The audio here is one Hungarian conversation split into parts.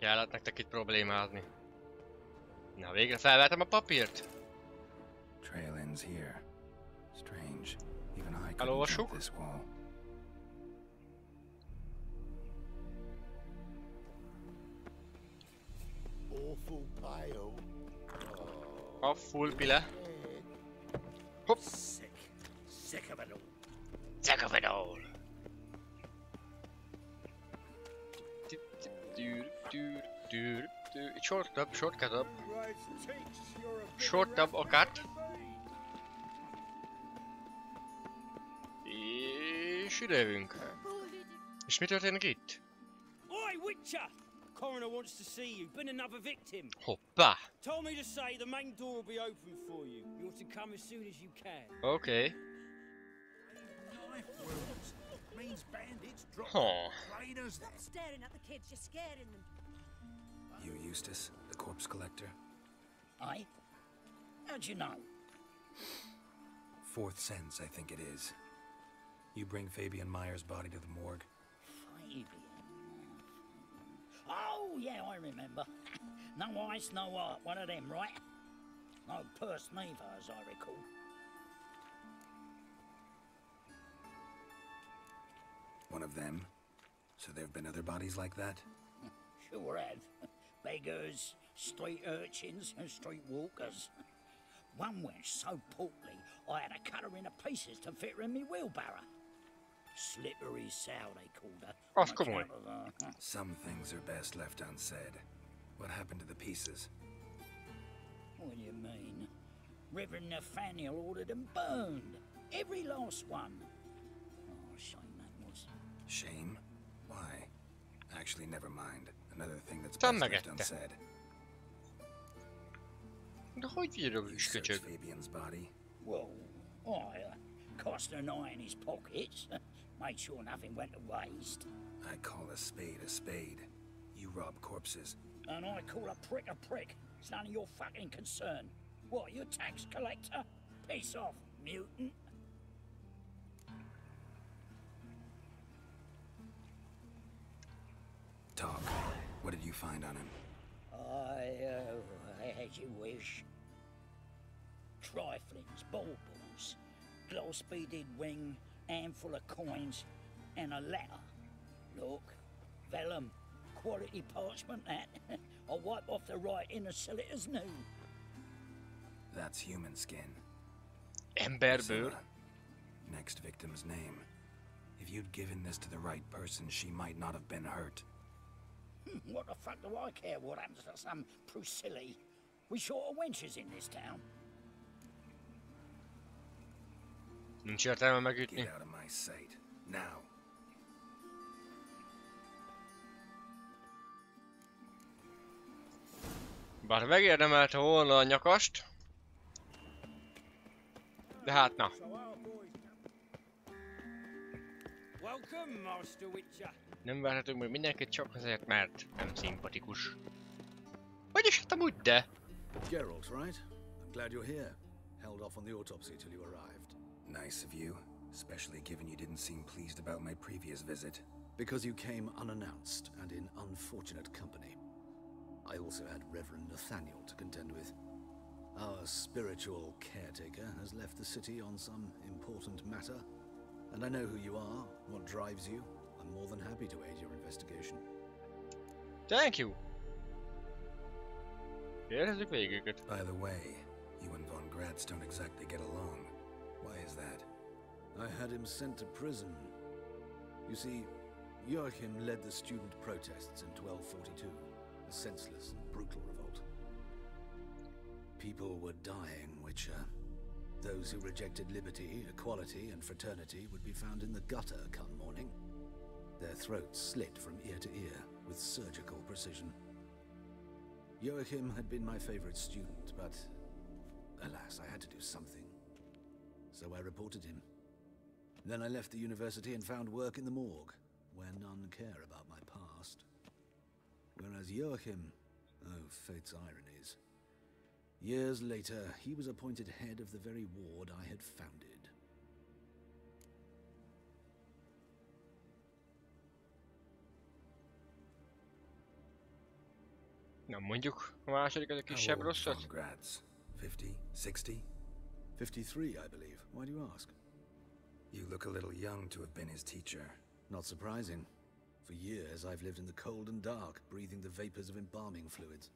Kellett nektek itt problémázni. Na, végre felvettem a papírt. Trail ends here. Strange. Even I couldn't Elolvassuk. jump this wall. Awful pale. A full pile. Hopp. Sick of it all. Sick of it all. Short cut up. Short tab a cut. És idejövünk. És mi történik itt? Oi, Witcher! Coroner wants to see you. Been another victim. Hoppá! Told me to say the main door will be open for you. You're to come as soon as you can. Okay. Huh. Stop staring at the kids, you're scaring them. You, Eustace, the corpse collector? Aye? How'd you know? Fourth sense, I think it is. You bring Fabian Meyer's body to the morgue. Fabian. Oh, yeah, I remember. No ice, no art. One of them, right? No purse neither, as I recall. One of them? So there have been other bodies like that? Sure have. Beggars, street urchins, and street walkers. One went so portly, I had to cut her into pieces to fit her in me wheelbarrow. Slippery sow, they called her. Oh, come on. Some things are best left unsaid. What happened to the pieces? What do you mean? Reverend Nathaniel ordered them burned. Every last one. Oh, shame that was. Shame? Why? Actually, never mind. Another thing that's Tam best left megette. unsaid. De hogy írok You is searched köcsög? Fabian's body? Well, I cost an eye in his pockets. Made sure nothing went to waste. I call a spade. You rob corpses. And I call a prick. It's none of your fucking concern. What, you tax collector? Piss off, mutant. Talk. What did you find on him? As you wish. Triflings, baubles, gloss-beaded ring, handful of coins, and a letter. Look, vellum, quality parchment that. I'll wipe off the writing and sell it as new. That's human skin. Emberből. Priscilla. Next victim's name. If you'd given this to the right person, she might not have been hurt. What the fuck do I care what happens to some Priscilla? We short of wenches in this town. Nincs értelme megütni. Get out of my sight. Now. Bár megérdemelte volna a nyakast. De hát na. Welcome, Master Witcher. Nem várhatunk meg mindenkit csak azért, mert nem szimpatikus. Vagyis hát amúgy de. Geralt, right? I'm glad you're here. Held off on the autopsy till you arrived. Nice of you, especially given you didn't seem pleased about my previous visit. Because you came unannounced and in unfortunate company. I also had Reverend Nathaniel to contend with. Our spiritual caretaker has left the city on some important matter, and I know who you are, what drives you. I'm more than happy to aid your investigation. Thank you. Érezzük végig őket. By the way, you and Von Gratz don't exactly get along. Why is that? I had him sent to prison. You see, Joachim led the student protests in 1242, a senseless and brutal revolt. People were dying, Witcher. Those who rejected liberty, equality, and fraternity would be found in the gutter come morning. Their throats slit from ear to ear with surgical precision. Joachim had been my favorite student, but alas, I had to do something. So I reported him. Then I left the university and found work in the morgue, where none care about my past. Whereas Joachim, oh, fate's ironies. Years later, he was appointed head of the very ward I had founded. Na mondjuk a második az a kisebb How old rosszat. von Graz? 50? 60? 53, I believe. Why do you ask? You look a little young to have been his teacher. Not surprising. For years, I've lived in the cold and dark, breathing the vapors of embalming fluids.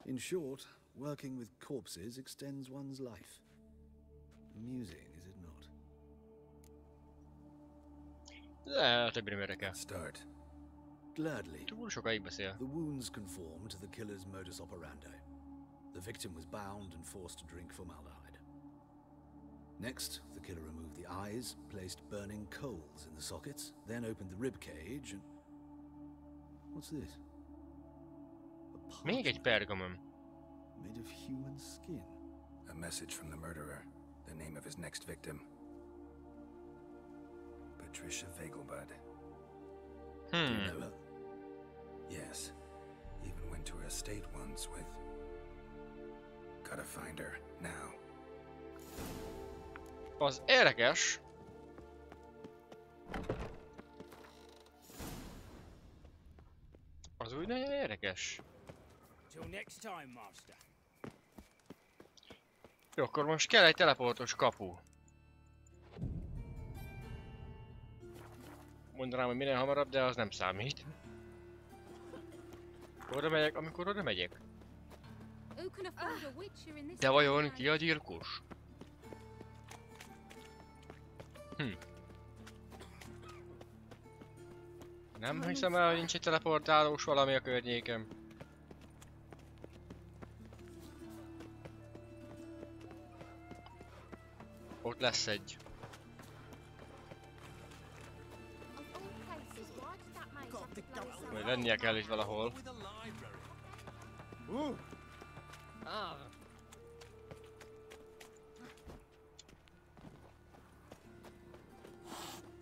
In short, working with corpses extends one's life. Amusing, is it not? De a többi nem érdekel. Start. Gladly. Túl sokáig beszél. The wounds conform to the killer's modus operandi. The victim was bound and forced to drink formaldehyde. Next, the killer removed the eyes, placed burning coals in the sockets, then opened the rib cage and... What's this? A Még egy pergamon. made of human skin. A message from the murderer. The name of his next victim. Patricia Vegelbud. Do you know her? Yes. Even went to her estate once with... Gotta find her, now. Az érdekes. Az úgy nagyon érdekes. Till next time, Master. Jó, akkor most kell egy teleportos kapu. Mondanám, hogy minél hamarabb, de az nem számít. Oda megyek, amikor oda megyek. De vajon ki a gyilkos? Nem hiszem el, hogy nincs egy teleportálós valami a környéken. Ott lesz egy. Majd lennie kell itt valahol.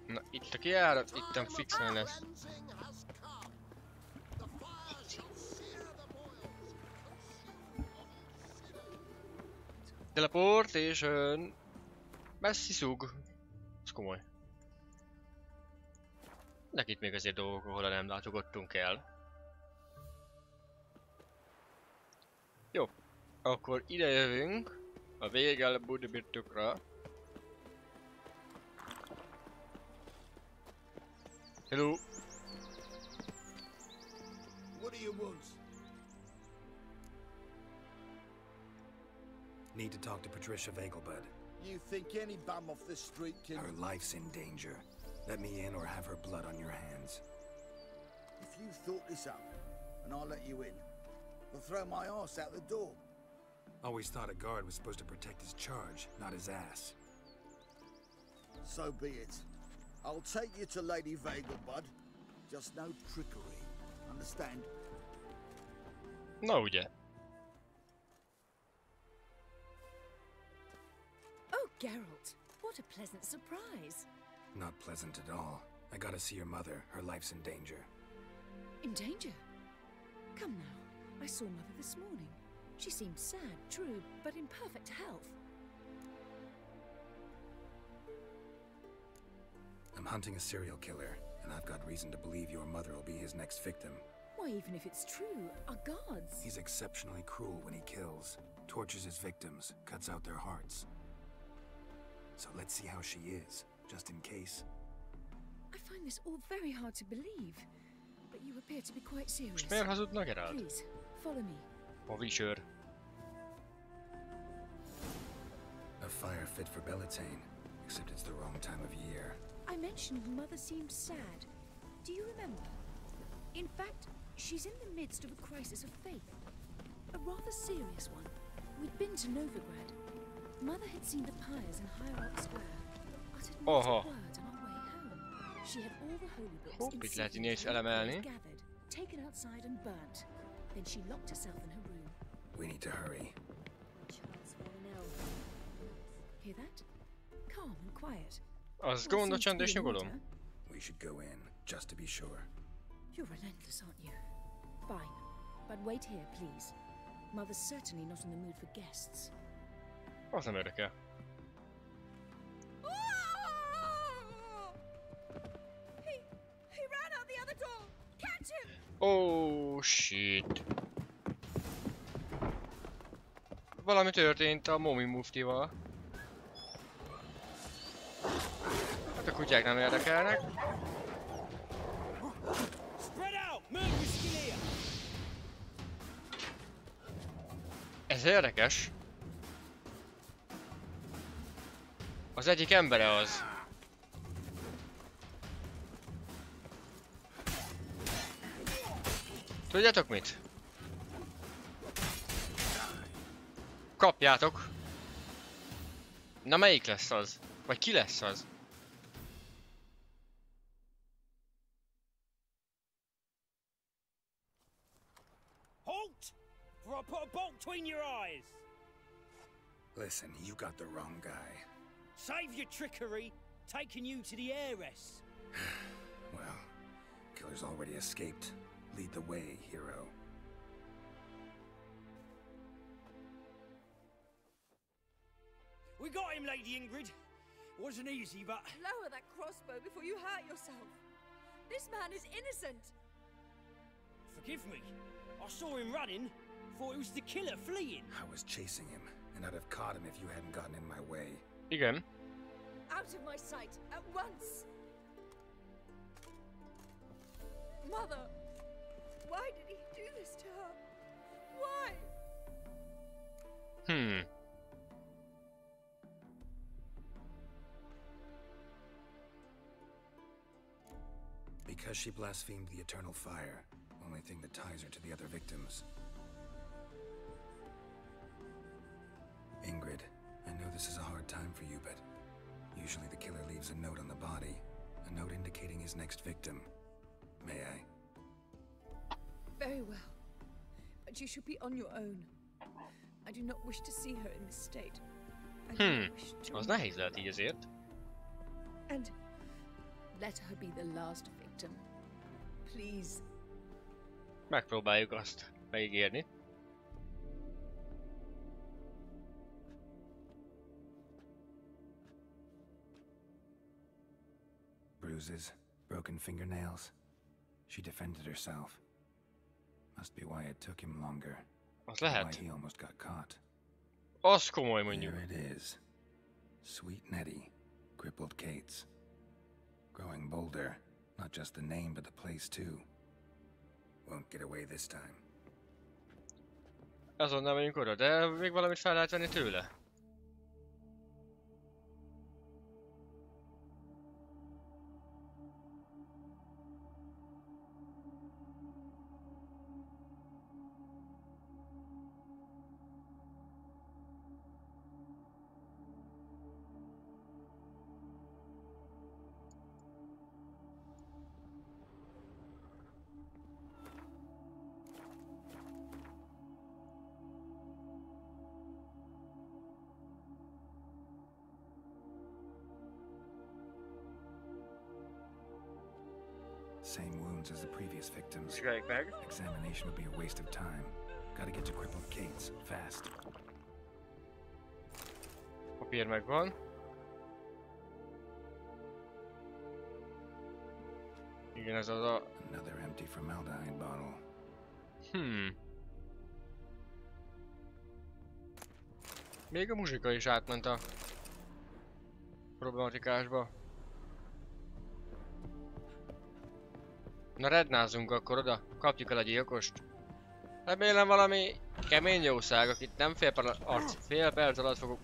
Na, itt a kijárat, itten fixen lesz. Teleportation. Messzi szug. Ez komoly. Nek itt még azért dolgok, ahol nem látogattunk el. Jó. Akkor ide jövünk. A végel Budapestokra. Hello. What do you want? Need to talk to Patricia Vegelbud. You think any bum off the street can... Her life's in danger. Let me in or have her blood on your hands. If you thought this up, and I'll let you in, I'll throw my ass out the door. Always thought a guard was supposed to protect his charge, not his ass. So be it. I'll take you to Lady Vegelbud. Just no trickery. Understand? Na ugye. Oh, Geralt, what a pleasant surprise. Not pleasant at all. I gotta see your mother. Her life's in danger. In danger? Come now, I saw Mother this morning. She seemed sad, true, but in perfect health. I'm hunting a serial killer, and I've got reason to believe your mother will be his next victim. Why, even if it's true, our guards... He's exceptionally cruel when he kills, tortures his victims, cuts out their hearts. So let's see how she is, just in case. I find this all very hard to believe, but you appear to be quite serious. Most miért hazudnak Geralt? Please, follow me. A visőr. A fire fit for Bellatane, except it's the wrong time of year. I mentioned Mother seemed sad. Do you remember? In fact, she's in the midst of a crisis of faith. A rather serious one. We'd been to Novigrad. Mother had seen the pyres in Hierarch Square, uttered not a word on our way home. She had all the holy books in secret gathered, taken outside and burnt. Then she locked herself in her room. We need to hurry. Child's fallen ill. Hear that? Calm and quiet. Az gond a csend és nyugalom. We should go in, just to be sure. You're relentless, aren't you? Fine. But wait here, please. Mother's certainly not in the mood for guests. Az nem érdekel. He ran out the other door! Catch him! Oh shit. valami történt a Momi muftival. Hát a kutyák nem érdekelnek. Ez érdekes. Az egyik embere az. Tudjátok mit? Kapjátok! Na melyik lesz az? Vagy ki lesz az? Halt! For I put a bolt between your eyes! Listen, you got the wrong guy. Save your trickery, taking you to the heiress. Well, killer's already escaped. Lead the way, hero. We got him, Lady Ingrid. Wasn't easy, but... Lower that crossbow before you hurt yourself. This man is innocent. Forgive me. I saw him running. Thought it was the killer fleeing. I was chasing him, and I'd have caught him if you hadn't gotten in my way. Igen. Out of my sight, at once! Mother! Why did he do this to her? Why? Because she blasphemed the eternal fire, only thing that ties her to the other victims. Ingrid, I know this is a hard time for you, but usually the killer leaves a note on the body, a note indicating his next victim. May I? Very well. But you should be on your own. I do not wish to see her in this state. I do not wish to... Az nehéz lehet így azért. And let her be the last victim. Please. Megpróbáljuk azt megígérni. Bruises, broken fingernails. She defended herself. Must be why it took him longer. Az Why lehet. he almost got caught. Az komoly mondjuk. Here it is. Sweet Nettie, crippled Kate's. Growing bolder, not just the name but the place too. Won't get away this time. Azonnal megyünk oda, de még valamit fel lehet venni tőle. Same wounds as the previous victims. Vizsgáljuk meg. Examination would be a waste of time. Gotta get to crippled Kate's, fast. Papír megvan. Igen, ez az a... Another empty formaldehyde bottle. Még a muzsika is átment a problematikásba. Na rednázzunk akkor oda, kapjuk el a gyilkost. Remélem valami kemény jószág, akit nem fél perc alatt fogok...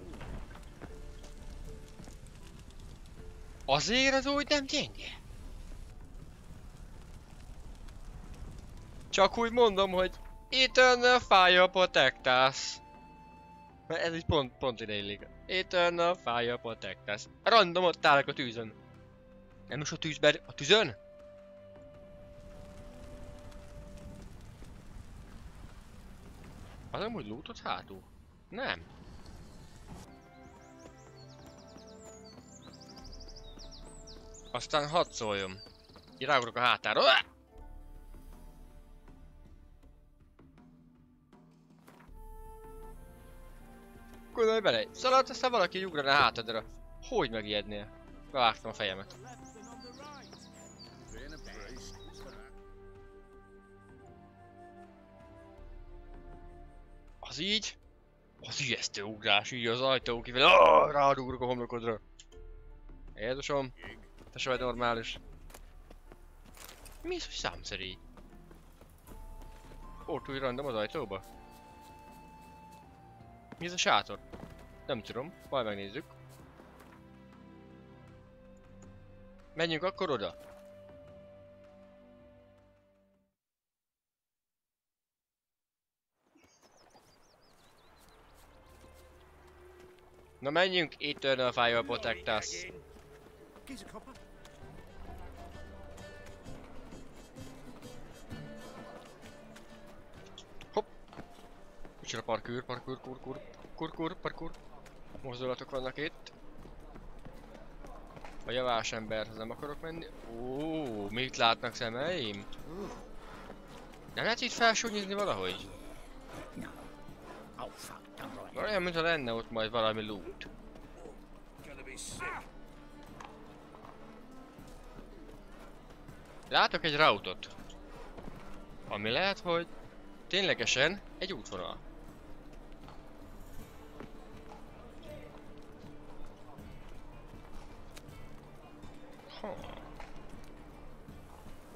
Azért az úgy nem gyenge. Csak úgy mondom, hogy Eternal Fire Protectás. Mert ez így pont ide illik. Eternal Fire Protectás. Random ott állok a tűzön. Nem is a tűzben, a tűzön? Az amúgy lootot hátul? Nem. Aztán hadd szóljon. Így ráugrok a hátára. Gondolj bele, szaladt, aztán valaki így ugrana a hátadra. Hogy megijednél? Bevágtam a fejemet. Az így? Az ijesztő ugrás, így az ajtó kivel. Rádugrok a homlokodra. Jézusom. Te se vagy normális. Mi az, hogy számszerű? Ott úgy random az ajtóba? Mi ez a sátor? Nem tudom, majd megnézzük. Menjünk akkor oda. Na menjünk, eternal fire protect us. Hopp! Micsoda parkour, parkour. Mozdulatok vannak itt. A javás emberhez nem akarok menni. Ó, mit látnak szemeim? Nem lehet itt felsúnyizni valahogy? Olyan, mintha lenne ott majd valami loot. Látok egy routot. Ami lehet, hogy ténylegesen egy útvonal.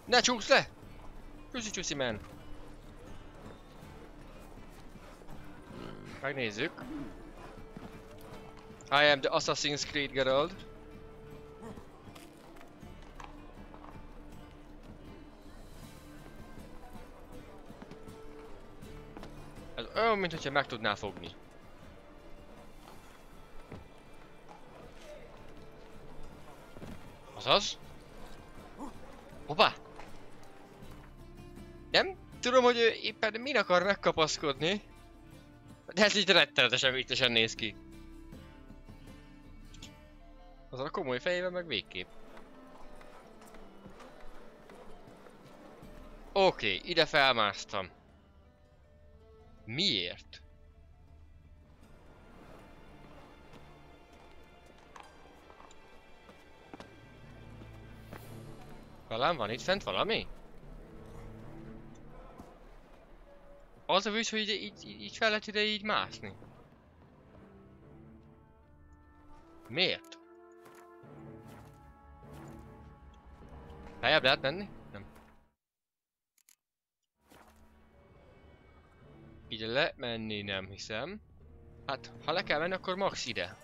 Ne csúsz le! Csúszi man! Megnézzük. I am the Assassin's Creed Geralt. Ez olyan, mintha meg tudnál fogni. Azaz? Hoppá! Nem tudom, hogy ő éppen min akar megkapaszkodni. De ez így rettenetesen viccesen néz ki. Azon a komoly fejével meg végképp. Oké, ide felmásztam. Miért? Talán van itt fent valami? Az a víz, hogy így fel lehet ide így mászni. Miért? Lejjebb lehet menni? Nem. Ide le menni nem hiszem. Hát, ha le kell menni, akkor max ide.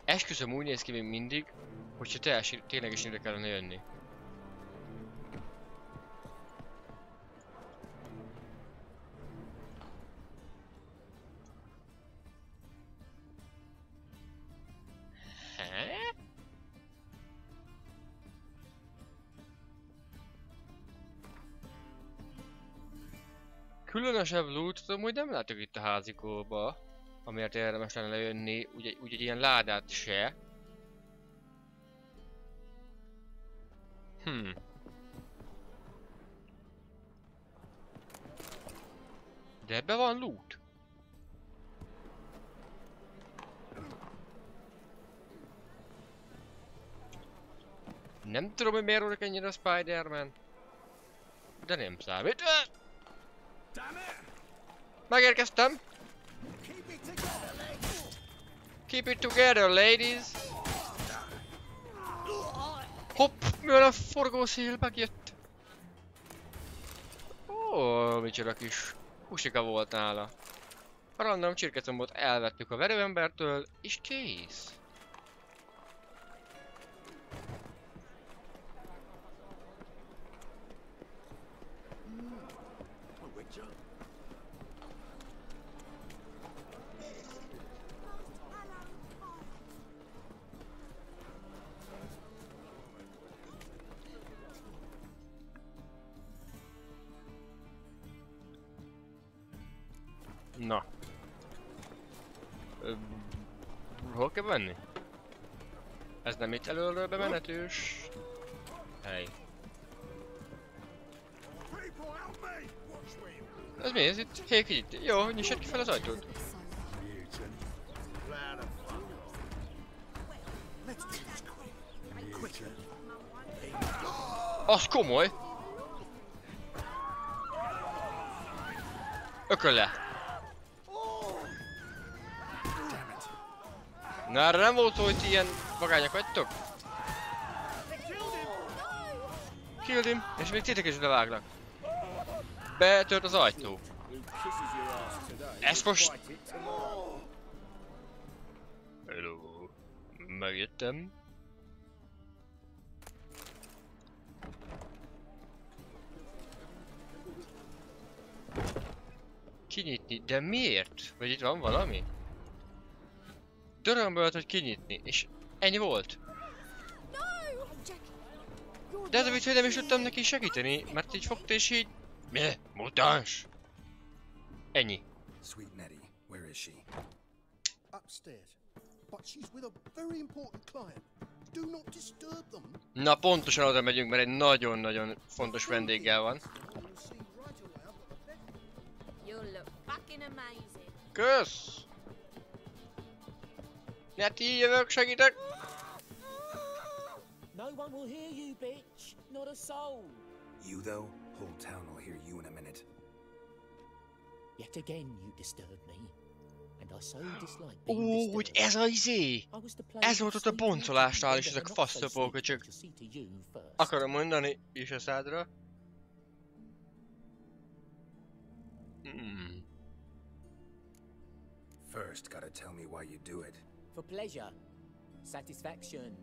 Esküszöm úgy néz ki még mindig, hogyha ténylegesen ide kellene jönni. Különösebb lootot amúgy nem látok itt a házikóba, amiért érdemes lenne lejönni, úgy egy ilyen ládát se. De ebben van loot. Nem tudom, hogy miért vagyok ennyire a Spider-Man. De nem számít. Megérkeztem! Keep it together, ladies! Hopp! Mivel a forgószél megjött! Ó, micsoda kis husika volt nála. A random csirkecombot elvettük a verőembertől, és kész! Na. Hol kell menni? Ez nem itt előről bemenetős hely. Ez mi? Ez itt? Hék itt? Jó, nyissad ki fel az ajtót. Az komoly! Ököl le! Na erre nem volt szó, hogy ti ilyen vagányak vagytok? Killed him, és még tétek is leváglak. Betört az ajtó. Ez most... Hello. Megjöttem. Kinyitni, de miért? Vagy itt van valami? Dörömből volt, hogy kinyitni, és ennyi volt. De ez a vicc, hogy nem is tudtam neki segíteni, mert így fogta és így... Mi? Mutáns! Ennyi. Sweet Nettie, where is she? Upstairs. But she's with a very important client. Do not disturb them. Na pontosan oda megyünk, mert egy nagyon-nagyon fontos vendéggel van. Kösz! Nettie, jövök, segítek! No one will hear you, bitch. Not a soul. You though? Whole town will hear you in a minute. Yet again you disturb me. And I so dislike being disturbed. Úgy ez a izé! Ez volt ott a boncolásnál is, ezek fasztopóköcsök. Akarom mondani is a szádra. First, gotta tell me why you do it. For pleasure. Satisfaction.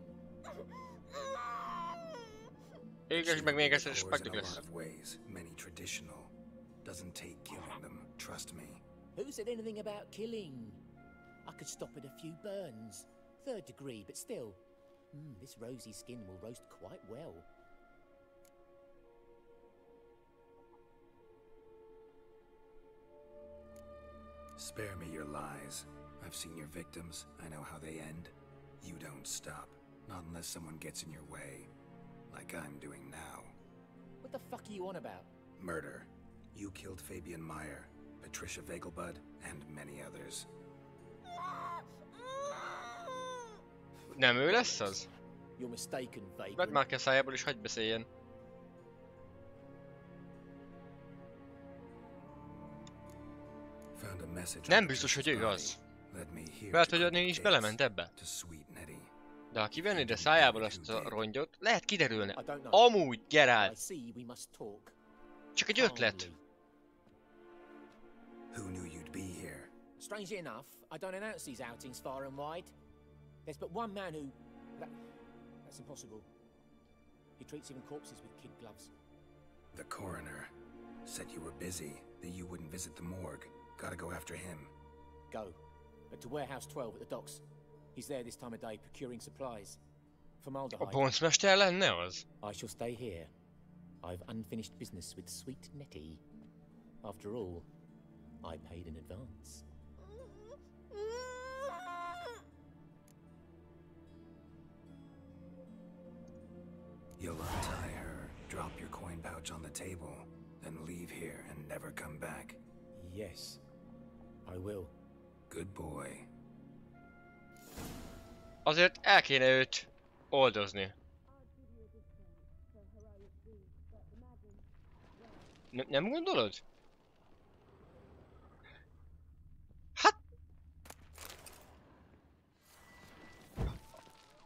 Éges meg még egyszer, és Wars in paktik a lesz. lot of ways, many traditional. Doesn't take killing them, trust me. Who said anything about killing? I could stop at a few burns. 3rd degree, but still. This rosy skin will roast quite well. Spare me your lies. I've seen your victims. I know how they end. You don't stop. Not unless someone gets in your way. Like I'm doing now. What the fuck are you on about? Murder. You killed Fabian Meyer, Patricia Vegelbud, and many others. Nem ő lesz az? You're mistaken, Vedd vagrant. már ki a szájából és hagyj beszéljen. Found a message. Nem biztos, hogy ő az. Lehet, hogy adni is belement ebbe. De ha kivennéd a szájából azt a rongyot, lehet kiderülne. Amúgy, Geralt! Csak egy ötlet. Who knew you'd be here? Strangely enough, I don't announce these outings far and wide. There's but one man who... That's impossible. He treats even corpses with kid gloves. The coroner said you were busy, that you wouldn't visit the morgue. Gotta go after him. Go. But to Warehouse 12 at the docks. He's there this time of day procuring supplies. A Formaldehyde. boncmester lenne az? I shall stay here. I've unfinished business with sweet Nettie. After all, I paid in advance. You'll untie her, drop your coin pouch on the table, then leave here and never come back. Yes, I will. Good boy. Azért el kéne őt oldozni. Nem gondolod? Hát...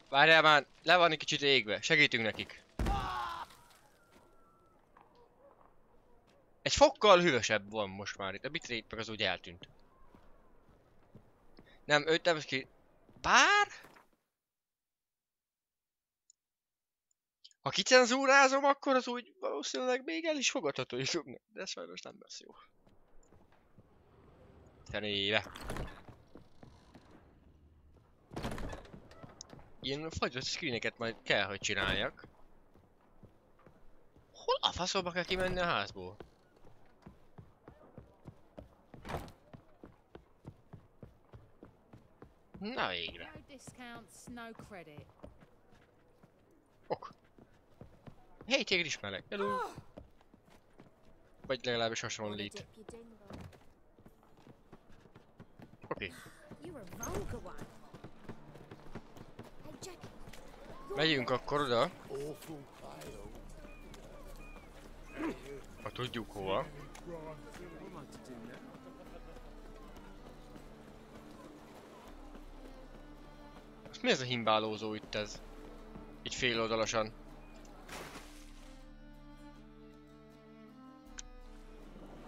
Várjál már, le van egy kicsit égve, segítünk nekik. Egy fokkal hűvösebb van most már itt, a bitrate meg az úgy eltűnt. Nem, őt nem ki... Bár... Ha kicenzúrázom, akkor az úgy valószínűleg még el is fogadható YouTube-nak, de sajnos nem lesz jó. Fenéve. Ilyen fagyott screeneket majd kell, hogy csináljak. Hol a faszomba kell kimenni a házból? Na végre. Ok. Hey, téged ismerek. Hello. Vagy legalábbis hasonlít. Oké. Megyünk akkor oda. Ha tudjuk hova. Mi ez a himbálózó itt ez? Így féloldalasan.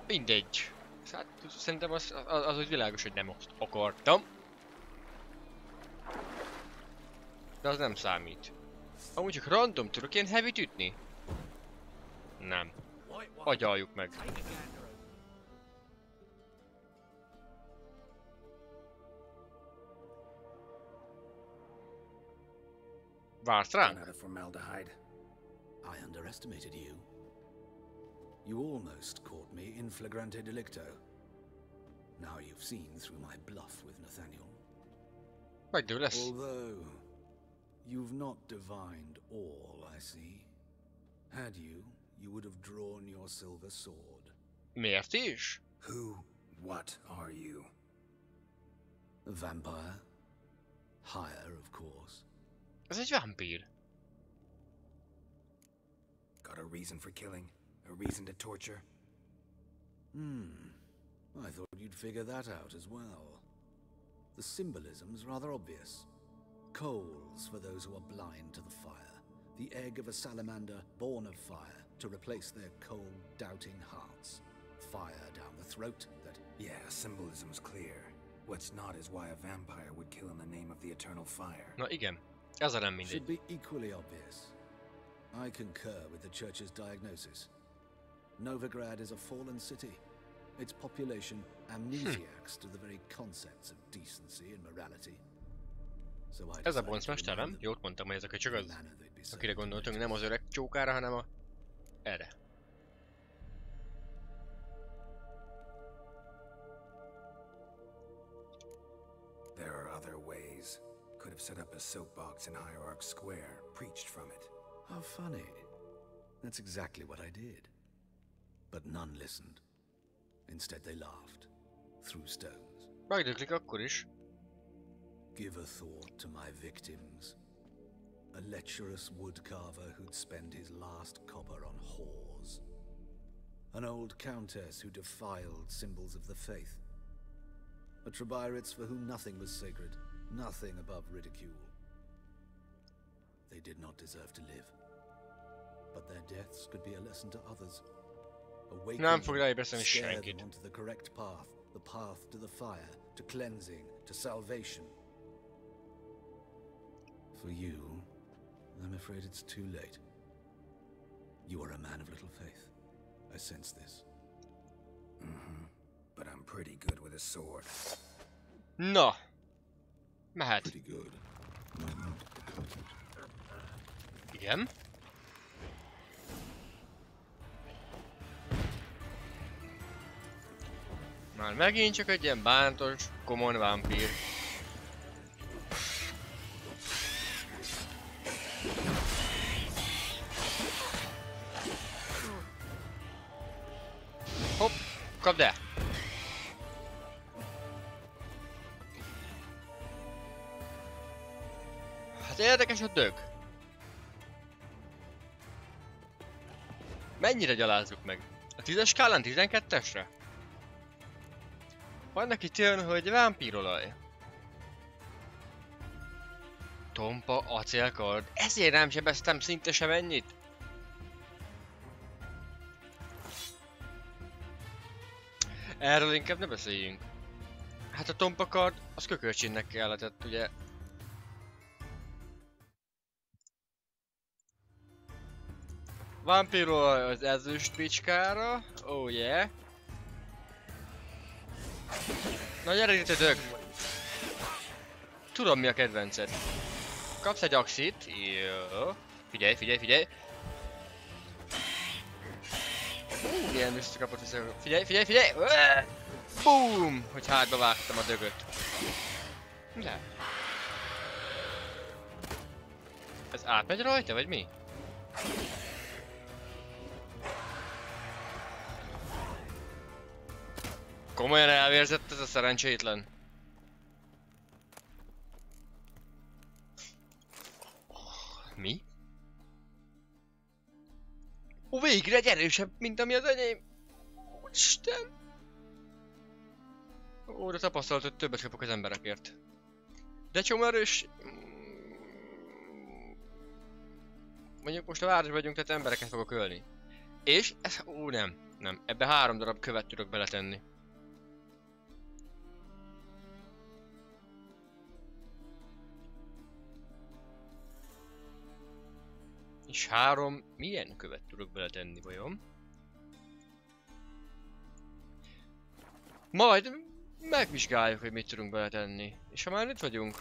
Mindegy. Hát szerintem az hogy világos, hogy nem azt akartam. De az nem számít. Amúgy csak random tudok ilyen heavy-t ütni? Nem. Agyaljuk meg. Vársz ránk? Out of formaldehyde. I underestimated you. You almost caught me in flagrante delicto. Now you've seen through my bluff with Nathaniel. Megdő lesz. Although you've not divined all, I see. Had you, you would have drawn your silver sword. Miért is? Who, what are you? A vampire? Higher, of course. Ez egy vámpír. Got a reason for killing? A reason to torture? I thought you'd figure that out as well. The symbolism's rather obvious. Coals for those who are blind to the fire. The egg of a salamander born of fire to replace their cold, doubting hearts. Fire down the throat that... Yeah, symbolism's clear. What's not is why a vampire would kill in the name of the eternal fire. Na igen. Ez a nem mindegy. Should be equally obvious. I concur with the church's diagnosis. Novigrad is a fallen city. Its population amnesiacs to the very concepts of decency and morality. So I Ez a boncmester, nem? Jót mondtam, hogy ezek csak az, akire gondoltunk, nem az öreg csókára, hanem a... erre. There are other ways. Could have set up a soapbox in Hierarch Square, preached from it. How funny. That's exactly what I did. But none listened. Instead they laughed. Threw stones. Megdöklik akkor is. Give a thought to my victims. A lecherous woodcarver who'd spend his last copper on whores. An old countess who defiled symbols of the faith. A Trebirates for whom nothing was sacred, nothing above ridicule. They did not deserve to live. But their deaths could be a lesson to others. Nem fog ráébeszteni Scare them senkit. onto the correct path, the path to the fire, to cleansing, to salvation. For you, I'm afraid it's too late. You are a man of little faith. I sense this. But I'm pretty good with a sword. Na! Mehet. Pretty good. Igen. Már megint csak egy ilyen bántos, common vámpír. Hopp, kapd el! Hát érdekes a dög. Mennyire gyalázzuk meg? A 10-es skálán 12-esre? Vannak itt jön, hogy vámpírolaj. Tompa acélkard. Ezért nem sebeztem szinte sem ennyit. Erről inkább ne beszéljünk. Hát a tompa kard, az kökölcsinnek kellett, ugye. Vámpírolaj az ezüst picskára. Oh yeah. Na gyere itt a dög! Tudom mi a kedvenced. Kapsz egy axit. Jó. Figyelj, figyelj, figyelj. Milyen visszakapott vissza. Figyelj, figyelj, figyelj! Boom! Hogy hátba vágtam a dögöt. De. Ez átmegy rajta, vagy mi? Komolyan elvérzett ez a szerencsétlen. Mi? Ó, végre egy erősebb, mint ami az enyém. Isten! Ó, de tapasztalt, hogy többet kapok az emberekért. De csomó erős... mondjuk most a városban vagyunk, tehát embereket fogok ölni. És ez, nem. Ebbe 3 darab követ tudok beletenni. És 3 milyen követ tudok beletenni vajon? Majd megvizsgáljuk, hogy mit tudunk beletenni. És ha már itt vagyunk,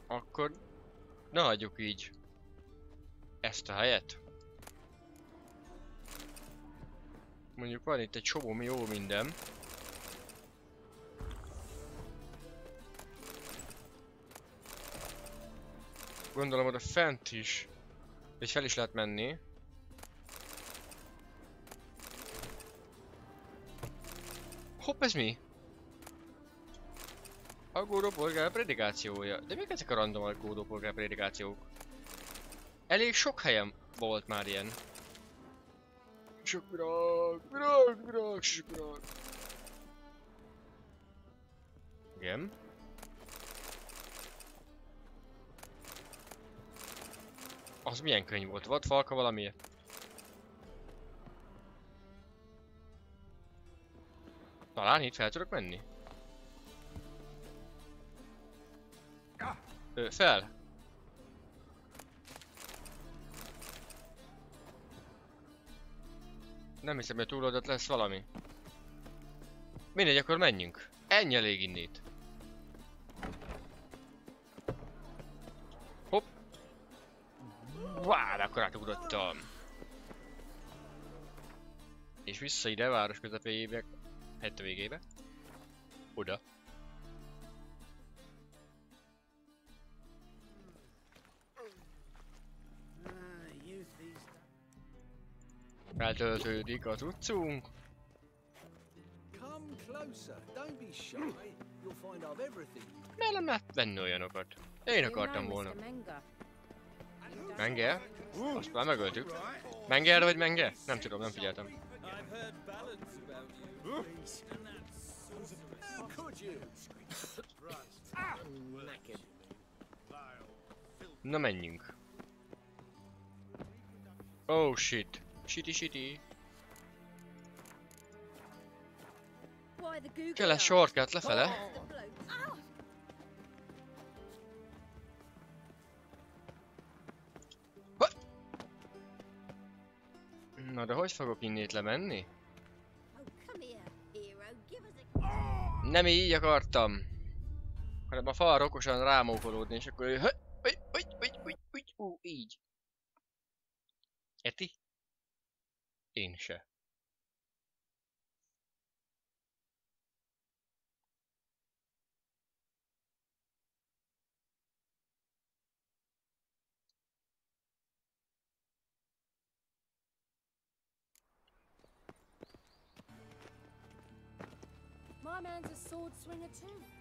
akkor ne hagyjuk így ezt a helyet. Mondjuk van itt egy csomó jó minden. Gondolom oda fent is, vagy fel is lehet menni. Hopp, ez mi? Aggódó polgár predikációja. De még ezek a random aggódó polgár predikációk? Elég sok helyen volt már ilyen. Sok virág, sok virág. Igen. Az milyen könyv volt? Vadfalka valami? Talán itt fel tudok menni? Fel! Nem hiszem, hogy túloldalt lesz valami. Mindegy, akkor menjünk. Ennyi elég innét. Hopp! Vád, akkor átugrottam. És vissza ide, város közepébe. Hát a végébe. Oda. Feltöltődik a cuccunk. Miért nem lehet venni olyanokat? Én akartam volna. Menge? Azt már megöltük. Menge erre vagy menge? Nem tudom, nem figyeltem. Na menjünk. Oh shit. Shitty. Kell egy shortcut lefele. Na de hogy fogok innét lemenni? Nem így akartam. Hanem a falra okosan rámókolódni, és akkor így. Eti? Én se.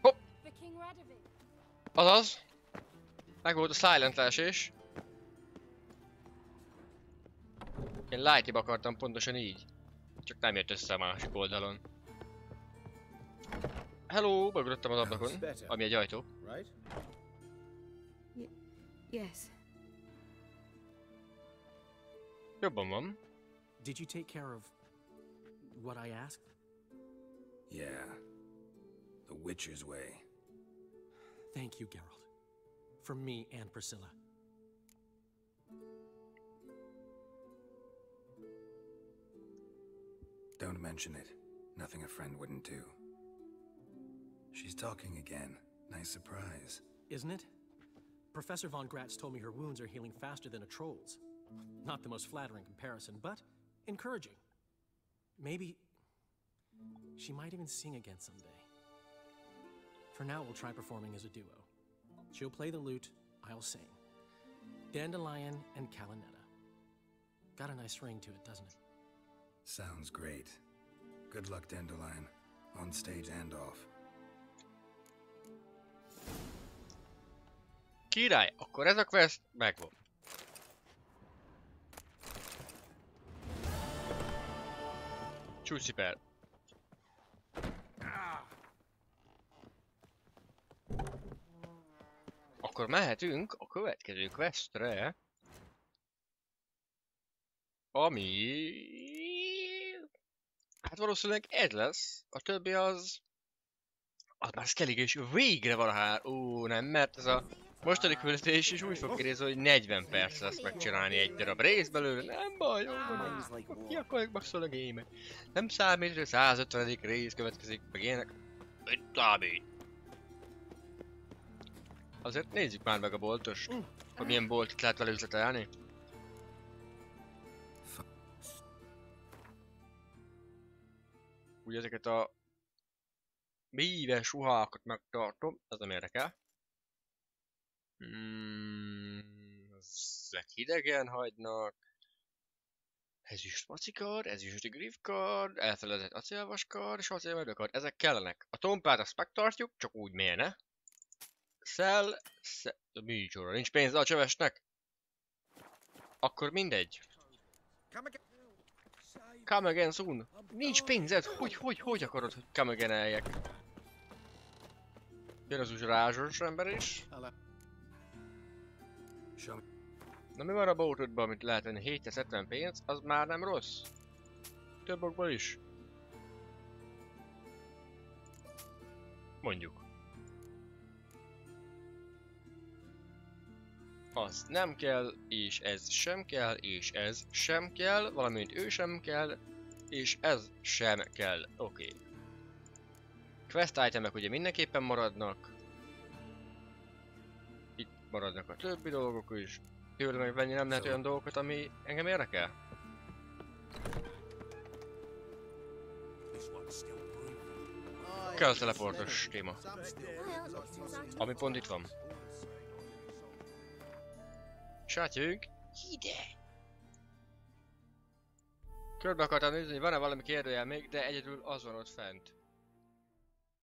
Hopp! Azaz. Meg volt a silent leesés. Én lightibb akartam pontosan így. Csak nem jött össze a másik oldalon. Hello, beugrottam az ablakon, ami egy ajtó. Yes. Jobban van. Did you take care of what I asked? Yeah. The Witcher's way. Thank you, Geralt. From me and Priscilla. Don't mention it. Nothing a friend wouldn't do. She's talking again. Nice surprise. Isn't it? Professor von Gratz told me her wounds are healing faster than a troll's. Not the most flattering comparison, but encouraging. Maybe she might even sing again someday. For now, we'll try performing as a duo. She'll play the lute, I'll sing. Dandelion and Calinetta. Got a nice ring to it, doesn't it? Sounds great. Good luck, Dandelion. On stage and off. Király, akkor ez a quest megvan. Csúsziper. Akkor akkor mehetünk a következő questre. Ami... hát valószínűleg ez lesz. A többi az már szkelik, és végre valahára. Ó, nem, mert ez a mostani küldetés is úgy fog kinézni, hogy 40 perc lesz megcsinálni egy darab rész belőle. Nem baj, jó van. Ki akarjuk maxolni a gémet? Nem számít, hogy a 150. rész következik, meg ilyenek. Mit számít? Azért nézzük már meg a boltost, hogy milyen boltot lehet vele üzletelni. Ugye ezeket a bíves ruhákat megtartom, ez nem érdekel. Ezek hidegen hagynak. Ezüst macikard, ezüst griffkard, elfeledett acélvaskard és acélmedőkard. Ezek kellenek. A tompát azt megtartjuk, csak úgy miért ne? Műcsóra, nincs pénz a csövesnek? Akkor mindegy. Come again soon. Nincs pénzed? Hogy akarod, hogy come again eljek? Jön az uzsorázsos ember is. Na mi van a bótodban, amit lehet venni? 770 pénz? Az már nem rossz. Több okból is. Mondjuk. Az nem kell, és ez sem kell, és ez sem kell, valamint ő sem kell, és ez sem kell. Oké. Quest itemek ugye mindenképpen maradnak. Itt maradnak a többi dolgok is. Tőle megvenni nem lehet olyan dolgokat, ami engem érdekel. Kell teleportos téma. Ami pont itt van. Sátyünk ide! Körbe akartam nézni, hogy van-e valami kérdőjel még, de egyedül az van ott fent.